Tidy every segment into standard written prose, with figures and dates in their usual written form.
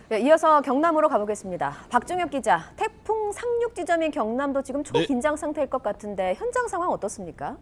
네, 이어서 경남으로 가보겠습니다. 박종혁 기자, 태풍 상륙 지점인 경남도 지금 초긴장 상태일 것 같은데 현장 상황 어떻습니까?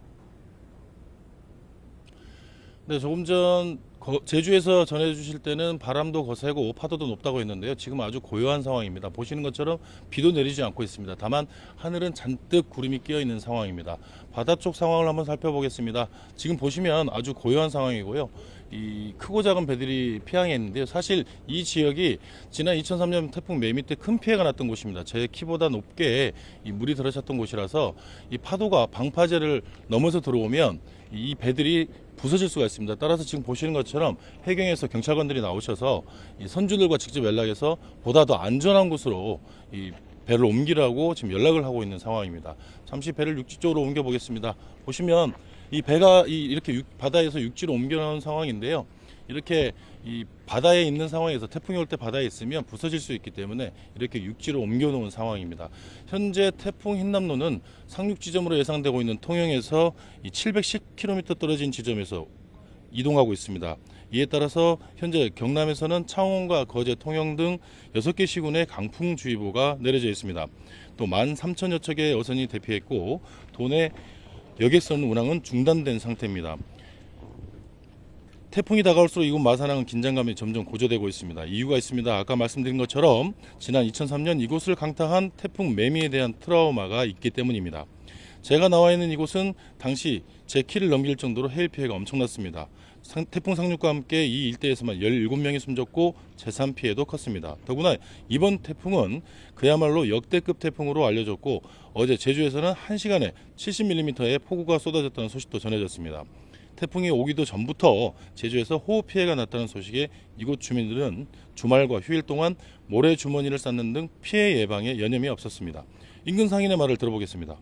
네, 조금 전 제주에서 전해주실 때는 바람도 거세고 파도도 높다고 했는데요. 지금 아주 고요한 상황입니다. 보시는 것처럼 비도 내리지 않고 있습니다. 다만 하늘은 잔뜩 구름이 끼어 있는 상황입니다. 바다 쪽 상황을 한번 살펴보겠습니다. 지금 보시면 아주 고요한 상황이고요. 이 크고 작은 배들이 피항해 있는데요. 사실 이 지역이 지난 2003년 태풍 매미 때 큰 피해가 났던 곳입니다. 제 키보다 높게 이 물이 들어찼던 곳이라서 이 파도가 방파제를 넘어서 들어오면 이 배들이 부서질 수가 있습니다. 따라서 지금 보시는 것처럼 해경에서 경찰관들이 나오셔서 이 선주들과 직접 연락해서 보다 더 안전한 곳으로 이 배를 옮기라고 지금 연락을 하고 있는 상황입니다. 잠시 배를 육지 쪽으로 옮겨 보겠습니다. 보시면 이 배가 이렇게 바다에서 육지로 옮겨나온 상황인데요. 이렇게 이 바다에 있는 상황에서 태풍이 올 때 바다에 있으면 부서질 수 있기 때문에 이렇게 육지로 옮겨 놓은 상황입니다. 현재 태풍 흰남노는 상륙 지점으로 예상되고 있는 통영에서 이 710km 떨어진 지점에서 이동하고 있습니다. 이에 따라서 현재 경남에서는 창원과 거제, 통영 등 6개 시군에 강풍주의보가 내려져 있습니다. 또 13,000여 척의 어선이 대피했고 도내 여객선 운항은 중단된 상태입니다. 태풍이 다가올수록 이곳 마산항은 긴장감이 점점 고조되고 있습니다. 이유가 있습니다. 아까 말씀드린 것처럼 지난 2003년 이곳을 강타한 태풍 매미에 대한 트라우마가 있기 때문입니다. 제가 나와 있는 이곳은 당시 제 키를 넘길 정도로 해일 피해가 엄청났습니다. 태풍 상륙과 함께 이 일대에서만 17명이 숨졌고 재산 피해도 컸습니다. 더구나 이번 태풍은 그야말로 역대급 태풍으로 알려졌고 어제 제주에서는 1시간에 70mm의 폭우가 쏟아졌다는 소식도 전해졌습니다. 태풍이 오기도 전부터 제주에서 호우 피해가 났다는 소식에 이곳 주민들은 주말과 휴일 동안 모래 주머니를 쌓는 등 피해 예방에 여념이 없었습니다. 인근 상인의 말을 들어보겠습니다.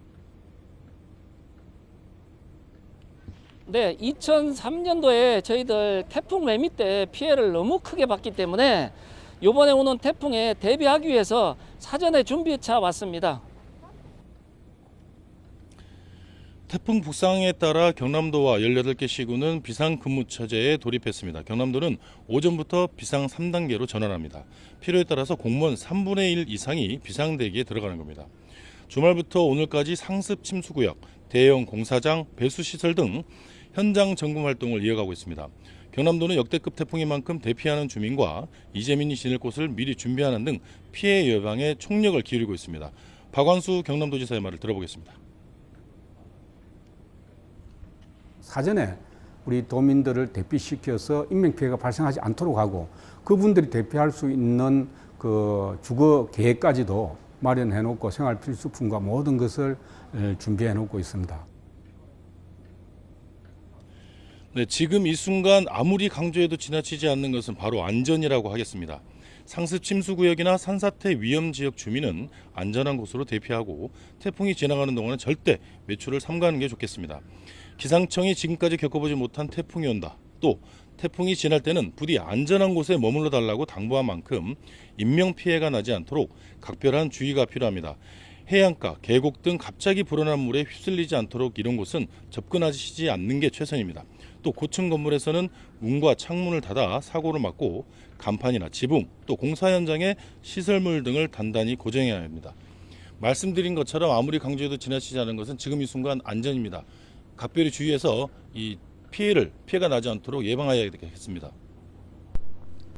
네, 2003년도에 저희들 태풍 매미 때 피해를 너무 크게 봤기 때문에 이번에 오는 태풍에 대비하기 위해서 사전에 준비해 왔습니다. 태풍 북상에 따라 경남도와 18개 시군은 비상근무처제에 돌입했습니다. 경남도는 오전부터 비상 3단계로 전환합니다. 필요에 따라서 공무원 3분의 1 이상이 비상대기에 들어가는 겁니다. 주말부터 오늘까지 상습 침수구역, 대형 공사장, 배수시설 등 현장 점검 활동을 이어가고 있습니다. 경남도는 역대급 태풍인 만큼 대피하는 주민과 이재민이 지낼 곳을 미리 준비하는 등 피해 예방에 총력을 기울이고 있습니다. 박완수 경남도지사의 말을 들어보겠습니다. 사전에 우리 도민들을 대피시켜서 인명피해가 발생하지 않도록 하고 그분들이 대피할 수 있는 그 주거 계획까지도 마련해 놓고 생활 필수품과 모든 것을 준비해 놓고 있습니다. 네, 지금 이 순간 아무리 강조해도 지나치지 않는 것은 바로 안전이라고 하겠습니다. 상습 침수 구역이나 산사태 위험 지역 주민은 안전한 곳으로 대피하고 태풍이 지나가는 동안은 절대 외출을 삼가하는 게 좋겠습니다. 기상청이 지금까지 겪어보지 못한 태풍이 온다. 또 태풍이 지날 때는 부디 안전한 곳에 머물러 달라고 당부한 만큼 인명피해가 나지 않도록 각별한 주의가 필요합니다. 해안가, 계곡 등 갑자기 불어난 물에 휩쓸리지 않도록 이런 곳은 접근하시지 않는 게 최선입니다. 또 고층 건물에서는 문과 창문을 닫아 사고를 막고 간판이나 지붕, 또 공사 현장의 시설물 등을 단단히 고정해야 합니다. 말씀드린 것처럼 아무리 강조해도 지나치지 않은 것은 지금 이 순간 안전입니다. 각별히 주의해서 이 피해가 나지 않도록 예방해야 되겠습니다.